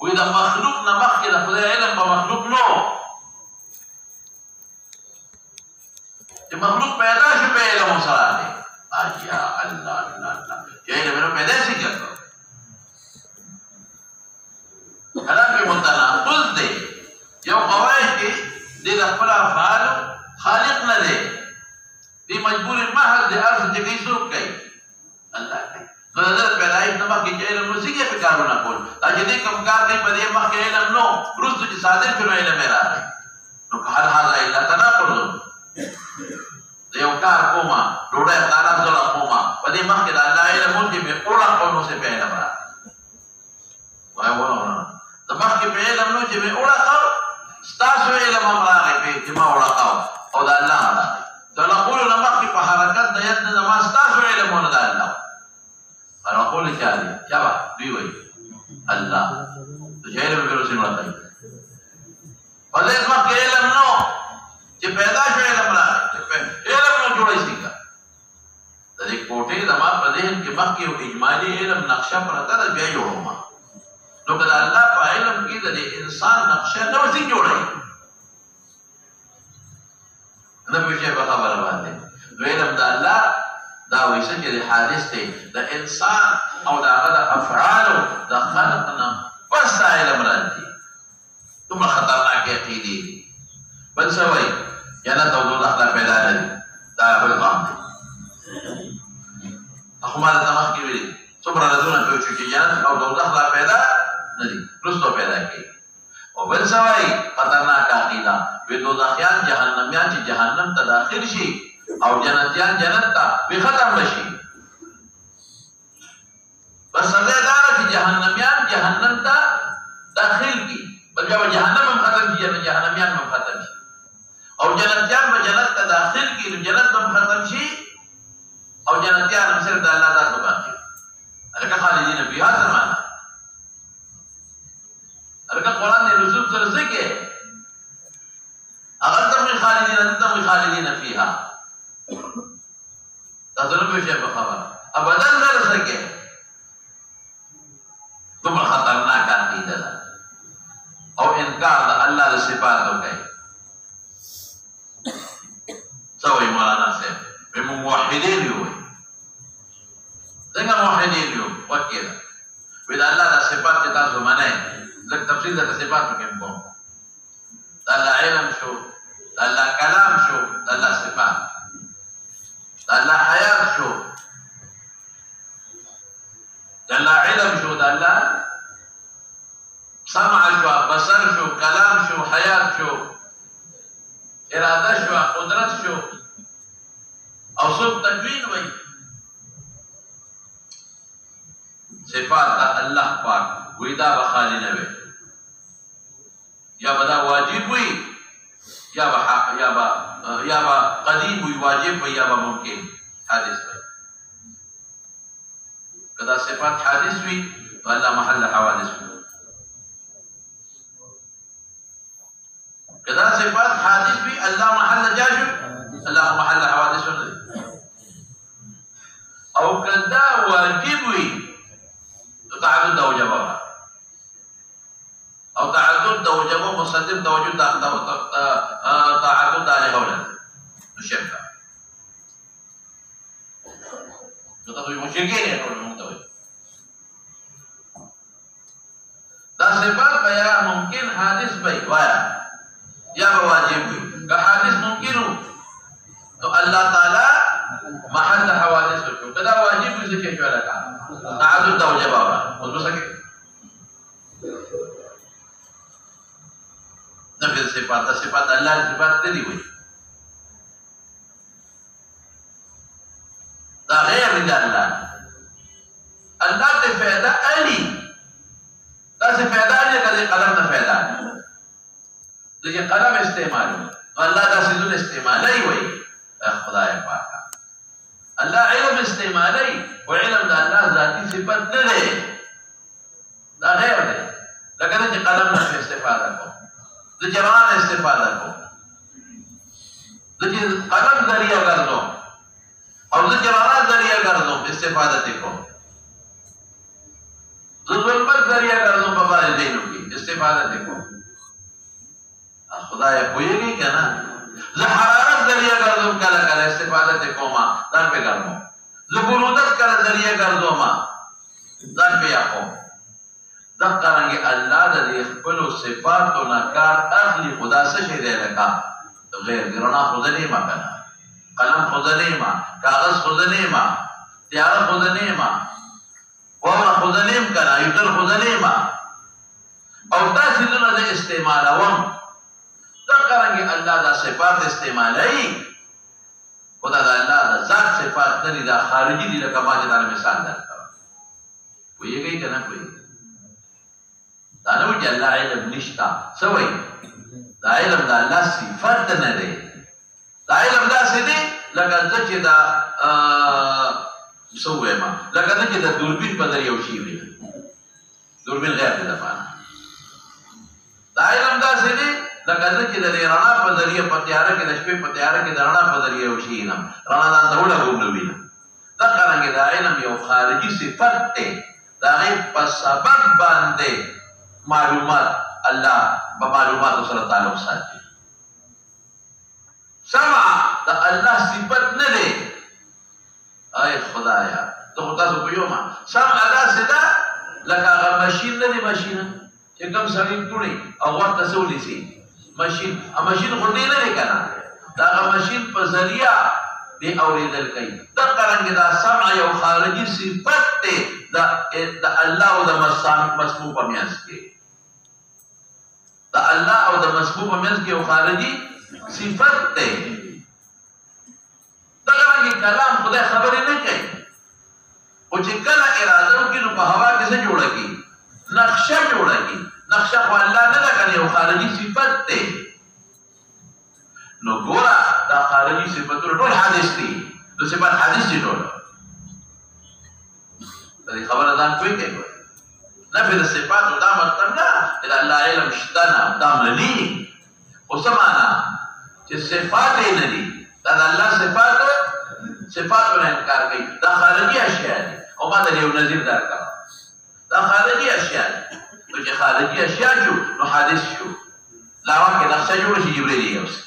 وإذا مخلوق نمخ كده خدای علم بمخلوق نو چې مخلوق پیدا شي په علم سره دی اجیا الله الله چې علم نو پیدا شي کړو کلام کې متناقض دی یو قواعد کې د خپل افعال خالق نه دی دی مجبور المحل دی ارض چې کوي څوک کوي الله کوي نو دا پیدایش نه مخکې چې علم نو څنګه په کارونه کول دا چې دې کوم کار کوي په دې مخکې علم نو وروسته چې صادر شنو علم راغی نو هر حال الا تناقض یو کار کومه ډوډۍ تعالی زړه کومه په دې مخکې د الله علم مونږ به اوړه کوو څه په علم راغی وای ورونه د مخکې په علم نو چې به اوړه کوو ستاسو علم هم راغی په اجتماع اوړه کوو او د الله راغی دا نقول نه مخکې په حرکت د ید نه ما ستاسو علمونه د الله نقول کیا دی کیا بات دوی وای الله تو علم به رسول الله تعالی په دې مخکې علم نو چې پیدا شو علم راغی علم نو جوړی څنګه د دې کوټې زما په ذهن کې مخکې یو اجمالي علم نقشه پرته ده بیا جوړوم نو کله الله په علم کې د انسان نقشه نو څنګه جوړي نه به شي په خبره باندې نو علم د الله دا وایي چې حادث دی د انسان او د هغه د افعالو د خلقنا بس دا علم راځي دومره خطرناکې عقیدې دي بل څه وایي جنت او دوزخ لا پیدا نه دي دا بل غام دی اخو ما درته مخکې ویلي څومره رازونه پوه شو چې جنت او دوزخ لا پیدا نه دي وروسته پیدا کېږي او بل څه وایي خطرناکه عقیده وایي دوزخیان جهنمیان چې جهنم ته داخل شي او جنتیان جنت ته وی ختم بشي بس سزا دا چې جهنميان جهنم ته داخل کی بلکې جهنم هم ختم شي جهنميان هم ختم شي او جنتیان به جنت ته داخل کی جنت هم ختم شي او جنتیان هم صرف د الله ذات باقي الکه خالدین فیها زمانہ الکه قران دی رسول سره څه کې اگر تم خالدین فیها تاسو نو به شي په خبره ابدا نه رسکه دومره خطرناک عقیده ده او انکار د الله د صفاتو کوي سوي مولانا صاحب به موحدین یو څنګه موحدین یو وکیل ودا الله د صفات تاسو معنی لکه تفصیل د صفاتو کې کوم الله علم شو الله کلام شو الله صفات الله حیات شو الله علم شو الله سمع شو بصر شو کلام شو حیات شو اراده شو قدرت شو او سب تکوین وی صفات الله پاک وی دا بخالی نوی یا بدا واجب وی یا با قدیم وی واجب وی یا با ممکن حادث وی کدا صفات حادث وی والله محل حوادث وی کدا صفات حادث وی الله محل جاجب الله محل حوادث وی او کدا واجب وی تعدد دا وجبه او تعدد دا وجبه مصدر دا وجود تعدد دا لهولا نشبه تطوي مشركين يقول المنتوي دا صفات بیا ممکن حادث بی وایا یا بواجب بی که حادث ممکنو تو اللہ تعالی محل حوادث شو کدا واجب بی سکے شو لکا تعدد دا وجب آورا مضبو سکے نفذ صفات دا صفات اللہ صفات تیری ہوئی دا غیر دا اللہ تے فیدہ علی دا سے فیدہ علی کدی قلم نا فیدہ لیکن قلم استعمال اللہ دا سیزون استعمالی ہوئی خدا پاکا اللہ علم استعمالی وعلم دا اللہ ذاتی صفت ندے دا غیر دے لیکن دا قلم نا استفادہ کو دا جوان استفادہ کو دا قلم ذریعہ کردو اور ذکر جوانات ذریعہ کردو استفادت کو ظلمت ذریعہ کردو بابا دینوں کی استفاده کو خدای کویږي کنه زه حرارت ذریعہ ګرځوم کله کله استفاده کوما ځان په ګرمو زه برودت کله ذریعہ ګرځوم ځان په یاخو دا څنګه الله د خپل صفاتو نه کار اخلي خدا څه شي دی لکه غیر ګرنا خدای ما کنه قلم خدای ما کاغذ خدای ما تیار خدای ما وره خدای ما کنه یوتر خدای ما او تاسو دغه استعمالوم څنګه الله دا صفات استعمالي خدا دا الله دا ذات صفات نه دا خارجي دي لکه ما دا مثال درکړم ویږي کنه کوي دا نو چې الله علم نشتا سوي دا علم دا الله صفات نه دی دا علم دا څه دی لکه چې دا سوې ما لکه چې دا دوربین په دریو شي وي دوربین غیر دی دا علم دا څه دی لکه چې د رڼا په ذریعہ په تیاره کې د شپې په تیاره کې د رڼا په ذریعہ وشي نه رڼا دا ډول غوړوي نه دا څنګه دا علم یو خارجي صفت دی دا په سبب باندې معلومات الله په معلومات سره تعلق ساتي سمع دا الله صفت نه دی اي خدایا ته تاسو په یوه سمع دا سدا لکه هغه ماشين نه دی ماشين چې کوم سړی ټوړي او ورته سولې سي ماشین غونډې نه کنه دا ماشین په ذریعہ دی اوریدل کوي دا څنګه دا سمع یو خارجي صفت دی دا الله او د مسموع په میانس کې دا الله او د مسموع په میانس کې یو خارجي صفت دی دا څنګه کلام خدای خبرې نه کوي او چې کله اراده وکړي نو په هوا کې څه جوړږي نقشه جوړږي نقشه خو الله نه ده کنه یو خارجي صفت دی نو ګوره دا خارجي صفتونه ټول حادث دي نو صفات حادث دي ټول دا خبره ځان کوي کوي نفي د صفات دا مطلب نه چې الله علم شته نه دا ملي او سمانا چې صفات یې نه دي دا الله صفاتونه انکار کوي دا خارجي اشیاء دي او ما ته یو نظیر درکړه دا خارجي اشیاء دي نو چې خارجي اشیاء شو نو حادث شو لاوه کې نقشه جوړ شي جبريل یوس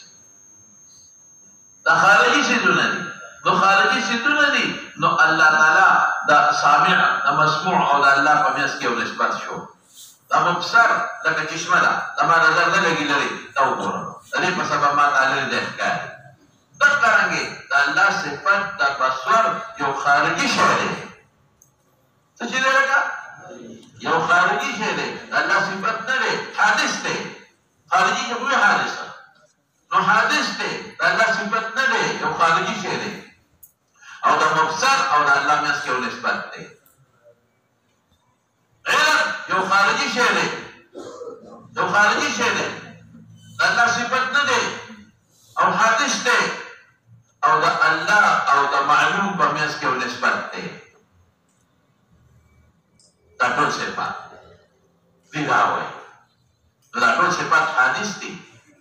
دا خارجي سيدونه دي نو خارجي سيدونه دي نو الله تعالی دا سامع دا مسموع او دا الله په میاس کې یو نسبت شو دا مبصر لکه چشمه ده دا ما نظر نه لګي لري دا وګوره دې په سبب ما تعالی دې ښکار دا څنګه دا الله صفات دا بصر یو خارجي شی دی څه چې لرګه یو خارجي شی دی الله صفت نه دی حادث دی خارجي یو حادث نو حادث دی الله صفت نه دی یو خارجي شی دی او دا مبصر او دا الله میاس کې یو نسبت دی علم یو خارجي شی دی یو خارجي شی دی الله صفت نه دی او حادث دی او دا الله او دا معلوم په میاس کې یو نسبت دی دا ټول صفات دی راوي دا ټول صفات حادث دي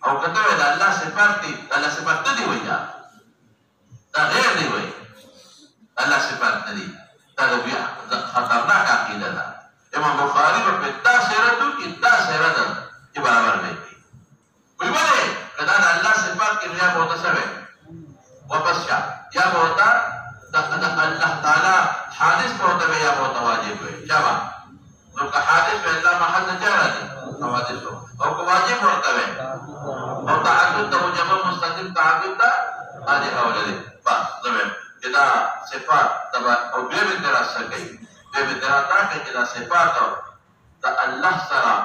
او کته دا الله صفات دي الله صفات نه دی وایي دا غیر دی وایي الله صفات نه دي دا بیا خطرناک عقیده ده امام بخاری په دا سیرتو کې دا سیرت دی برابر دی ویوله کدا دا الله صفات کې بیا بہت سره واپس یا بہت الله تعالی حادث بہت یا بہت واجب ہے جواب نو که حادث میں اللہ محل نہ چاہ رہا حوادث ہو اور کو واجب ہوتا ہے اور تعدد تو جمع مستقیم تعدد دا آدھے حوالے دے بس زمین جدا صفات تبا اور بے بھی تیرا سکئی بے بھی تیرا تاکہ جدا صفات اور دا اللہ سرا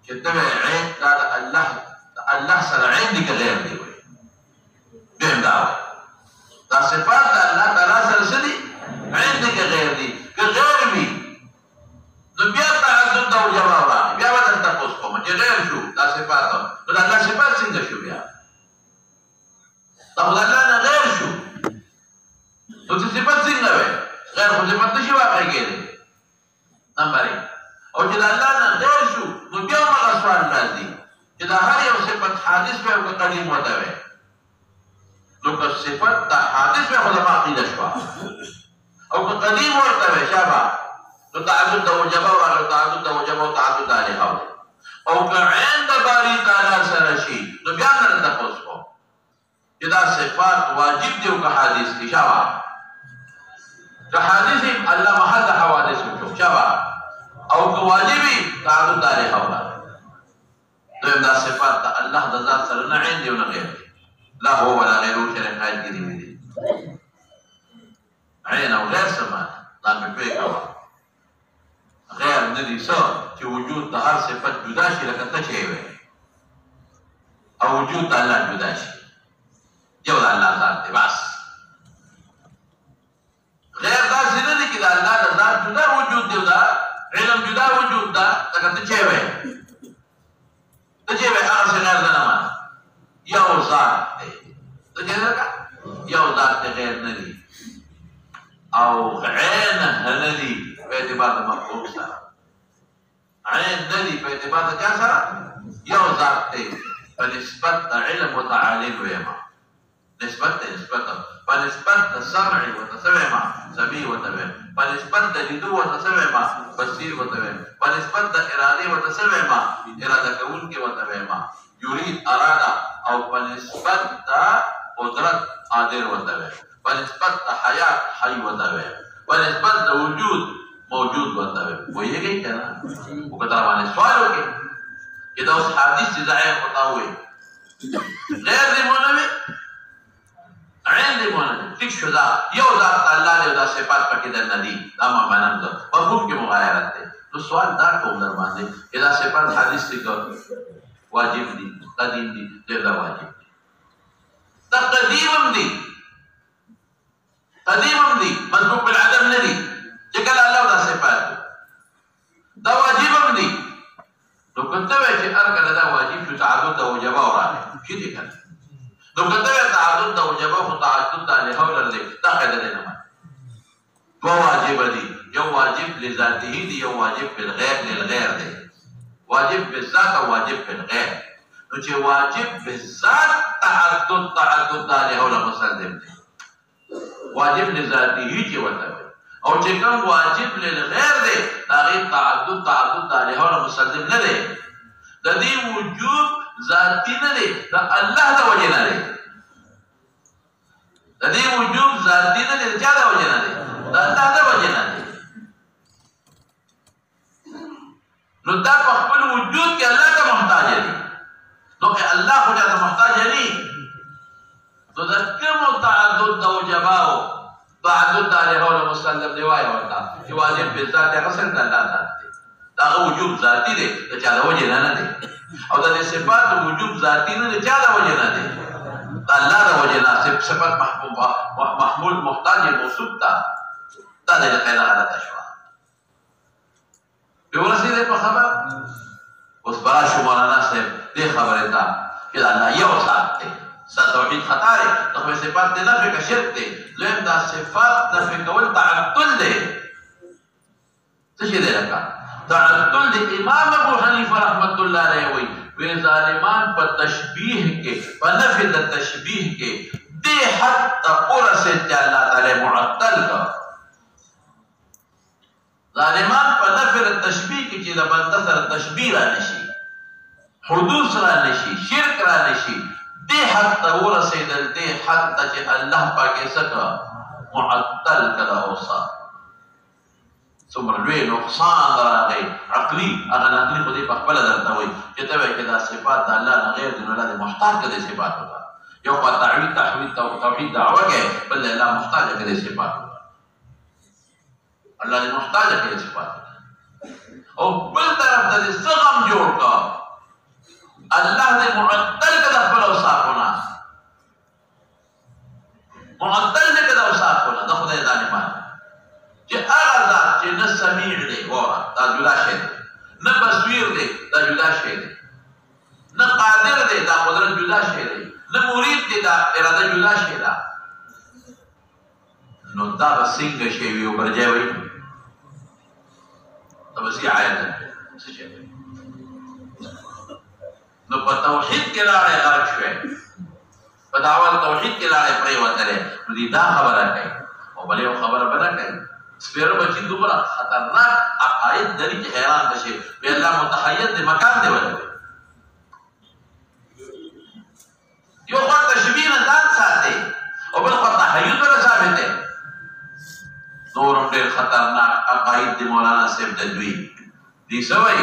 جدا عین دا اللہ سرا عین دی کہ غیر دی ہوئی بے دعوی دا صفات دا اللہ تعالیٰ سر سدی عین دی کہ غیر دی کہ غیر بھی نو بیا تعدد دا جواب راغی بیا بدل تاسو کوم چې غیر شو دا صفات نو دا الله صفات څنګه شو بیا دا الله نه غیر شو نو چې صفات څنګه وي غیر خو صفات نشي واقع کېږي نمبر 1 او چې الله نه غیر شو نو بیا هغه سوال راځي چې دا هر یو صفات حادث وي او قدیم وته وي نو که صفات دا حادث وي خو د عقیده شو او که قدیم ورته وي شابه نو تعدد د وجبه او تعدد د وجبه او تعدد د الیه او که عین د باری تعالی سره شي نو بیا نه تاسو کو چې دا صفات واجب دي او که حدیث دي شوا که حدیث الله محل حوادث وکړو شوا او که واجبي تعرض علیه حواله دویم دا صفات د الله د ذات سره نه عین دی او نه غیر لا هو ولا غیره شرکات کې دي عین او غیر سمات دا په پی کوه غیر ندی څه چې وجود د هر صفت جدا شي لکه ته چې وي او وجود د الله جدا شي یو د الله ذات دی بس غیر داسې نه دی چې د الله د ذات جدا وجود دی دا علم جدا وجود دا لکه ته چې وي ته چې وي هغه څه غیر نه مانه یو ذات دی ته چې لکه یو ذات دی غیر نه دی او عین نه دی په اعتبار د مخلوق سره عین نه دی په اعتبار د چا سره یو ذات دی په نسبت د علم و تعالی ویما نسبت په نسبت د سمع و تسمع سميع و تبع په نسبت د لیدو و تسمع بصیر و تبع په نسبت د اراده و تسمع اراده کوونکی و تبع یرید اراده او په نسبت د قدرت قادر و تبع په نسبت د حیات حی و تبع په نسبت د وجود موجود و تبع ویږي کنه او کتر باندې سوال وکړي چې دا اوس حدیث چې ځای پتاوي غیر دی مونږ عین دی مونږ ټیک شو دا یو ذات الله دی دا صفات پکې د ندی دا ما منم ده مفهوم کې مغایرت ده نو سوال دا کوم در باندې چې دا صفات حدیث کې واجب دي قدیم دي دا واجب دي دا قدیمم دي مسبوق بالعدم ندي چې کله الله دا صفات دا واجبم دي نو کته وی چې هر کله دا واجب شو تعدد د وجبه وراله شي دي کنه نو کته وی تعدد د وجبه خو تعدد د له حول لري دا قاعده ده نه دو واجب دي یو واجب لذاته دي یو واجب بالغیر للغیر دي واجب بالذات او واجب بالغیر نو چې واجب بالذات تعدد د له حول مسلم دي واجب لذاته چې وته او چې کوم واجب للغیر دی دا غیر تعدد د علیه او مسلم نه دی د دې وجوب ذاتی نه دی دا الله د وجه نه دی د دې وجوب ذاتی نه دی چا د وجه نه دی دا الله د وجه نه دی نو دا په خپل وجود کې الله ته محتاج دی نو که الله خو ته محتاج دی نو دا کوم تعدد د وجباو تعدد علیه او مسلم دی وای ورته چې واجب به ذات هغه څنګه الله ذات دی دا وجوب ذاتی دی چې چا د وجه نه دی او د صفات وجوب ذاتی نه دی چا د وجه نه دی الله د وجه نه صفات محمول محتاج موصوف تا دا د قاعده غلطه شو په ورسېده په خبر اوس برا شو مولانا صاحب دې خبره تا چې الله یو ذات دی توحید خطا دی نو صفات د نفي کا شرک دی لئن دا صفات نفي کول تعطل دی څه شي دی لکه تعطل دی امام ابو حنیفه رحمت الله علیه وی ظالمان په تشبیه کې په نفي د تشبیه کې دې حتی ورسه چې الله تعالی معطل کا ظالمان په نفي د تشبیه کې چې د بنده سره تشبیه را نشي حدوث را نشي شرک را نشي دې حتی ورسېدل دې حتی چې الله پاکې څخه معطل کړه اوسه څومره لوی نقصان راغی عقلي هغه نقلي خو دې په خپله درته وایي چې ته وایې چې دا صفات د الله نه غیر دي نو الله دې محتاج کړه دې صفات وکړه یو خوا توحید دعوه کوي بل الله محتاج کړه دې صفات وکړه الله دې محتاج کړه دې صفات او بل طرف ته دې څه غم جوړ کړه الله دې معطل کړه خپل اوصافونه معطل کړه اوصافونه د خدای ظالمان چې هغه ذات چې نه سمیع دی وره دا جدا شی دی نه بصیر دی دا جدا شی دی نه قادر دی دا قدرت جدا شی دی نه مرید دی دا اراده جدا شی ده نو دا به څنګه شی وي او برجای وي دا به څه عایده څه شی نو په توحید کې لاړې غرق شوې په دعوه توحید کې لاړې پرېوتلې نو دې دا خبره کوي او بل یو خبره به نه کوي سپیرو بچی دوبرا خطرناک عقاید دری چې حیران بشي بیا الله متحید دی مکان دی ولوي یو خوا تشبیه نه ځان ساتي او بل خوا تحید ولا ثابت دی نورم ډېر خطرناک عقاید دی مولانا صاحب د دوی دی سوی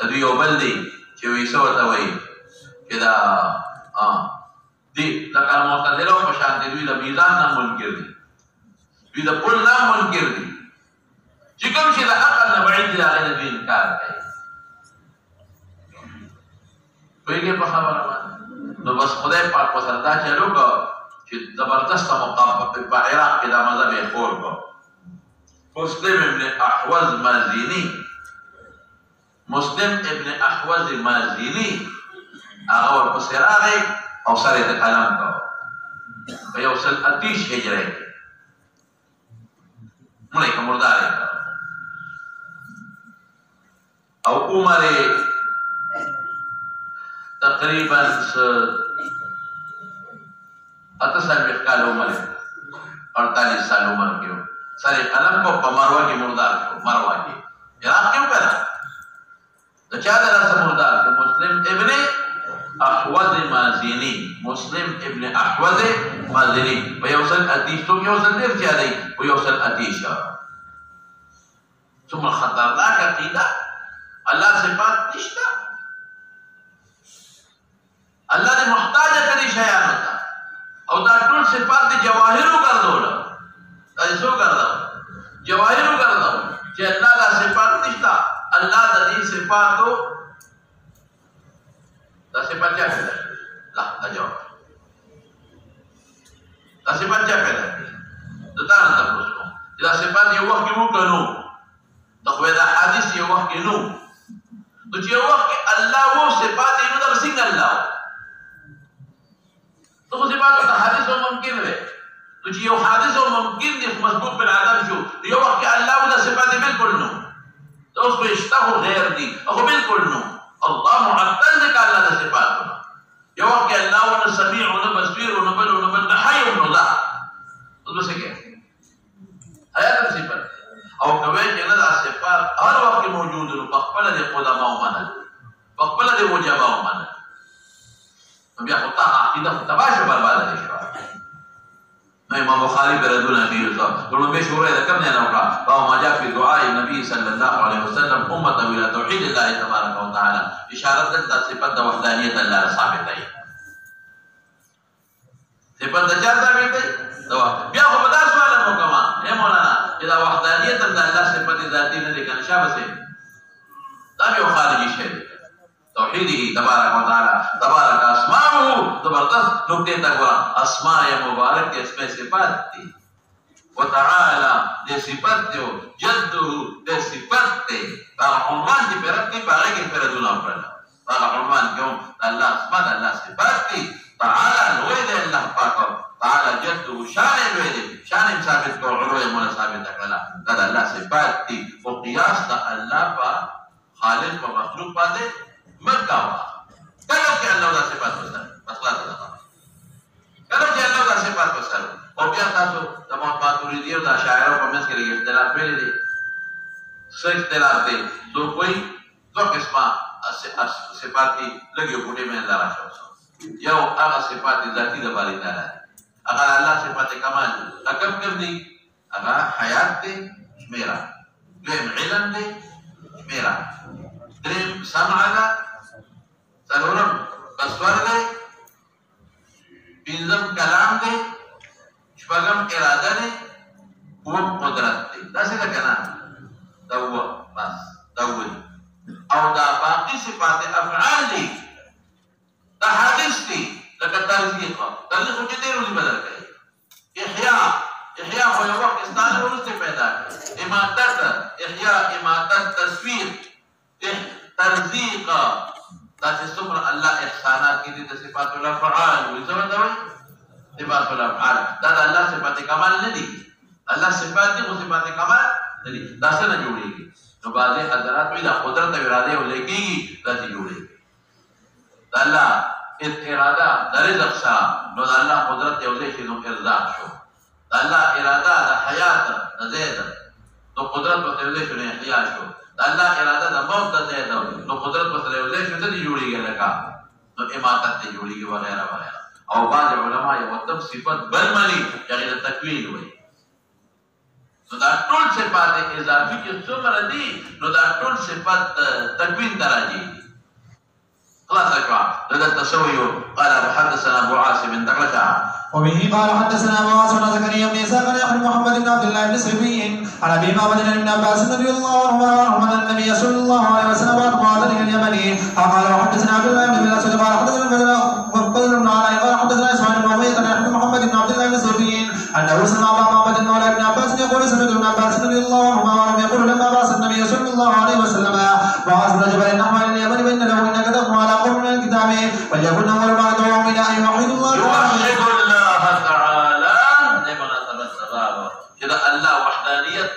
د دوی یو بل دی چې وی سو ته وایي چې دا دی لکه معتزله په شان دی دوی د میزان نه منکر دي دوی د پل نه منکر دي چې کوم شي د عقل نه بعید دی هغه د دوی انکار کوي پوهېږې په خبره باندې نو بس خدای پاک په سر دا چلو کو چې زبردسته مقام په عراق کې دا مذهب یې خور کو مسلم ابن احوز مازینی هغه ورپسې راغی او سر یې د کلام کوه په 130 هجرۍ کې مړی که مردار یې کړه او عمر یې تقریبا 48 کاله عمر یې 48 سال عمر کې و سر یې قلم کو په مروه کې مردار شو مروه کې عراق کې وکړه د چا د لاسه مردار شو مسلم ابن احوز مازینی په 130 څوک 130 چا دی په 130 څومره خطرناک عقیده الله صفات نشته الله دې محتاج کړي شیانو ته او دا ټول صفات دې جواهر وګرځول دا څه وګرځول جواهر وګرځول چې الله دا صفات نشته الله د دې صفاتو دا صفات چا پیدا لا دا جواب دا صفات چا پیدا دا تا نه تاسو دا صفات یو وخت کې وکړو دا خو دا حدیث یو وخت کې نو نو چې یو وخت کې الله وو صفات یې نو دا څنګه الله تو صفات د حدیث ممکن وي نو چې یو حادث ممکن دي مسبوق بالعدم شو یو وخت کې الله وو دا صفات بالکل نو اوس په اشتهو غیر دي او بالکل نو الله معطل ذکر الله د صفاتونه یو وخت کې الله ونه سميع ونه بصير ونه بل حي ونه ذا اوس څه کې حیات صفات او کوي چې نه د صفات هر وخت موجود نو په خپل د قدما او منل په خپل د وجبا او منل نو بیا خو تا عقیده تباشه برباد دي شو نو امام بخاری پر رضوان نبی صلی الله علیه وسلم کوم نه نوکا او ما جاء في دعاء النبي صلى الله عليه وسلم امه الى توحيد الله تبارك وتعالى اشاره د صفات د وحدانیت الله ثابت دی صفات د چا ثابت دی بیا خو بدا سوال مو کما اے مولانا دا وحدانیت د الله صفات ذاتی نه دي کنه شابه سي دا یو خارجي شی توحیده تبارک وتعالى تبارک اسماءه زبردست نقطه تک ورا اسماء مبارک اسم صفات دي وتعالى دي صفات دي جده دي صفات دي عنوان دي پرت دي باغه کې پر دونه پړل هغه عنوان کوم الله اسماء الله صفات دي تعالى نوې دي الله پاک تعالى جده شان نوې دي شان ثابت کو علو مولا ثابت کړه دا الله صفات دي او قياس د الله په خالق او مخلوق باندې مکه کله چې الله د صفات وسره مسله ده کله چې الله د صفات وسره او بیا تاسو د ماتوریدی او د شاعرو په منځ کې اختلاف ویل دي څه اختلاف دي تو کوئی دو قسمه صفات دي لګي په دې باندې راځو یو هغه صفات ذاتی د باري تعالی هغه الله صفات کمال اکم کوم دي هغه حیات دي شمیرا دیم علم دي شمیرا دریم سمع ده څلورم بصر دی پنځم کلام دی شپږم اراده دی اووم قدرت دی داسې ده که نه دا اووه بس دا اووه دي او دا باقي صفات افعال دي دا حادث دي لکه ترزیق خو چې ډېر ولې بدل کوي احیا خو یو وخت استانه وروسته پیدا کړي اماتت احیا اماتت تصویر ترزیق دا چې څومره الله احسانات کې دي د صفات الافعال وي څه ته وایي صفات الافعال دا د الله صفات کمال نه دي الله صفات دي خو صفات کمال نه دي دا څنګه جوړېږي نو بعضې حضرات وایي دا قدرت او اراده یو ځای کېږي داسې جوړېږي د الله اراده د رزق سره نو د الله قدرت یو ځای شي نو ارزاق شو د الله اراده د حیات د ځای ده نو قدرت ورته یو ځای شو نه احیا شو د الله اراده د موت ته ځای ده نو قدرت ورته یو ځای شو ته جوړیږي لکه نو اماتت ته جوړیږي وغیرہ وغیرہ او بعض علما یو تم صفت بل مني هغه د تکوین وایي نو دا ټول صفات اضافي چې څومره دي نو دا ټول صفات تکوین ته راځي خلاص شو دا التسوي قال حدثنا ابو عاصم بن دقشع وبه قال حدثنا ابو عاصم بن زكريا بن اسحاق بن محمد بن عبد الله بن سلمي عن ابي معبد بن عباس رضي الله عنهما عن النبي صلى الله عليه وسلم قال اليمني قال حدثنا عبد الله بن مسعود قال حدثنا بدر بن علي قال حدثنا اسماعيل بن عمير عن محمد بن عبد الله بن سلمي انه سمع ابا معبد مولى ابن عباس يقول سمعت ابن عباس رضي الله عنهما يقول لما بعث النبي صلى الله عليه وسلم بعث رجلا نحو اليمن وان له انك تقوم على قوم من الكتاب وليكن اول ما تدعوهم الى ان يوحدوا الله تعالى كده الله وحدانيت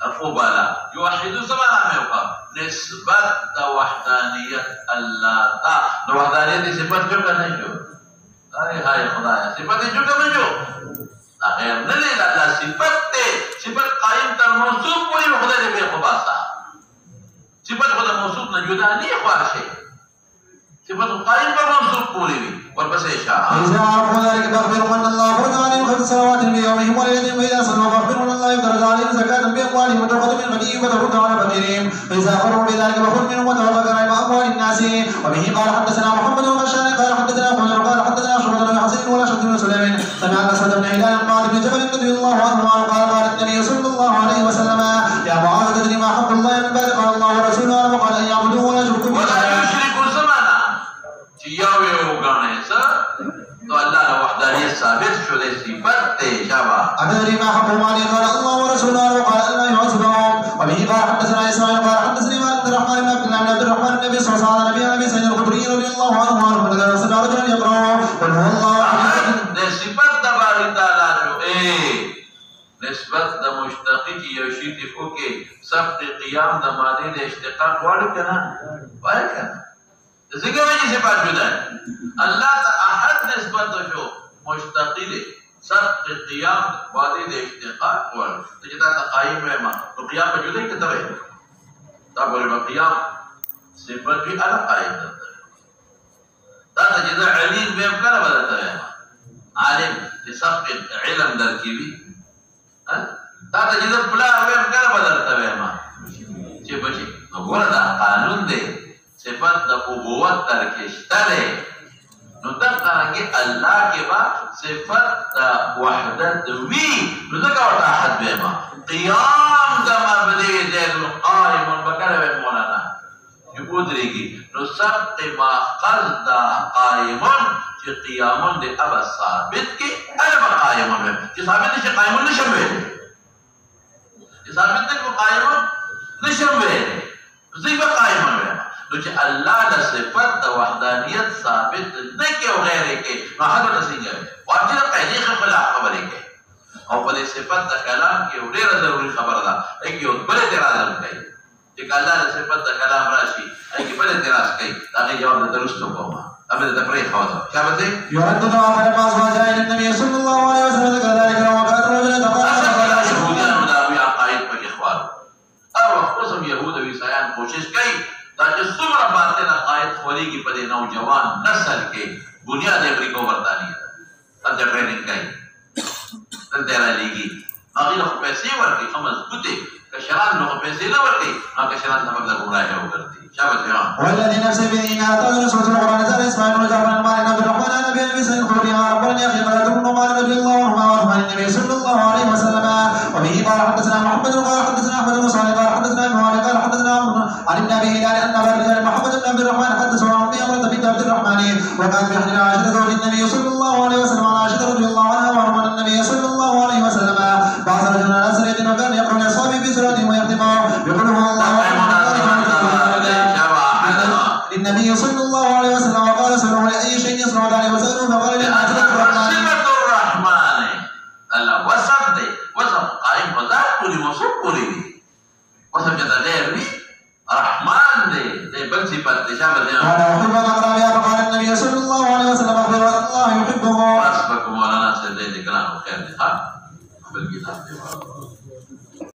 الفوبالا يوحدوا زمانا ميوكا نسبت وحدانيت الله تا وحدانيت صفت جو كنا جو هاي خدايا صفت جو كنا جو غير نلي الله صفت قائم تر موصوف کوئی خدا دې په خاصه صفت خدا موصوف نه جدا نه خواشه صفت قائم پر موصوف پوری وي ورپسې اشاره اذا عرفوا ذلك فاخبروا ان الله فرض عليهم 5 صلوات في يومهم وليلتهم واذا صلوا فاخبروا ان الله يفرض عليهم زكاه باموالهم وتؤخذ من غنيهم وترد على فقيرهم فاذا اقروا بذلك فخذ منهم وتوكل على اموال الناس وبه قال حدثنا محمد بن بشار قال حدثنا فجر قال حدثنا شعبة بن حسين ولا شد بن سليم سمع اسود بن هلال قال ابن جبل رضي الله عنه قال قال النبي صلى الله عليه وسلم يا معاذ تدري ما حق الله من بعد قال الله ورسوله وقال ان يعبدوه ولا يشركوا به یو یو غاڼه څه نو الله له وحدانیت ثابت شو د صفات ته شابه ادري ما حق ما قال الله ورسوله وقال الله يعذبهم وبه قال حدثنا اسماعيل قال حدثني عبد الرحمن بن عبد الرحمن النبي صلى الله عليه وسلم نبي سيدنا الخدري رضي الله عنه قال سمع رجلا يقرأ قل هو الله احد صفات تبارك تعالى جو نسبت د مشتقی کی یو شی ته اوکي سبق قیام د معنی د اشتقاق واړو کنه وای کنه ذکر وجه سے بات جدا ہے اللہ تا احد نسبت شو مشتقی دے سبق قیام وادی دے اشتقاق وال تجدا تا قائم ہے ما تو قیام پر جدا ہی کتب ہے تا بولے با قیام صفت بھی علا قائم کرتا ہے تا تجدا علیم بے امکان بدلتا ہے عالم کہ سبق علم در کی بھی تا تجدا پلا بے امکان بدلتا ہے ما چی بچی تو بولا دا قانون دے صفت د ابوت ترکشته ده نو دغه رنګه الله کې با صفت د وحدت وی نو دغه ورته احد به ما قیام د مبدی ذل قائم بکره مولانا یودريږي نو سبق ما قصد قائم چې قیام د ابا ثابت کې انا قائم چې ثابت شي قائم نشم وي چې ثابت کو قائم نشم وي زي به قائم وي نو چې الله د صفت د وحدانیت ثابت نه کې او غیر کې نو هغه څنګه واجب قاعده خلاف خبرې کوي او په دې صفت د کلام کې ډېره ضروري خبره ده چې یو بل اعتراض کوي چې الله د صفت د کلام راشي هغه بل اعتراض کوي دا جواب درست کوما ابدا د پرې خواته شابه يرد دعاء ما وجاء النبي صلى الله عليه وسلم كذلك وقال رجل تقال يهوديان دا بیا قائد په اخوان او قسم يهود او عیسایان کوشش کوي دا چې څومره باطل عقاید خوريږي په دې نوجوان نسل کې بنیاد امریکا او برتانیې ده دا ټریننګ کوي دلته راځي هغه له پیسې ورکړي کوم مضبوطه کشران له پیسې نه ورکړي هغه کشران ته مطلب ګمراهي وکړي شابه جواب والذي نفس بيدنا تعالى سورة القرآن تعالى اسماعيل وجعفر مال النبي الرحمن نبي النبي الخبر يا ربنا يا اخي قال ابن مال النبي الله ورحمه النبي صلى الله عليه وسلم وبه قال حدثنا محمد قال حدثنا احمد بن صالح قال حدثنا ابن مالك قال حدثنا عن النبي هلال ان رجال محمد بن عبد الرحمن حدثه عن ابي امرة بنت عبد الرحمن وكان بحجر عائشة زوج النبي صلى الله عليه وسلم عن عائشة رضي الله عنها وعن النبي صلى الله عليه وسلم بعث رجلا على سرية وكان يقرأ لاصحابه في سورة ويختم يقول هو الله النبي صلى الله عليه وسلم وقال سألوه لأي شيء يصنع ذلك وسألوه فقال لأجل الرحمن صفة الرحمن الله وصف دي وصف قائم وذات كل موصوف كل دي وصف جدا غير دي رحمن دي بل صفات دي شامل دي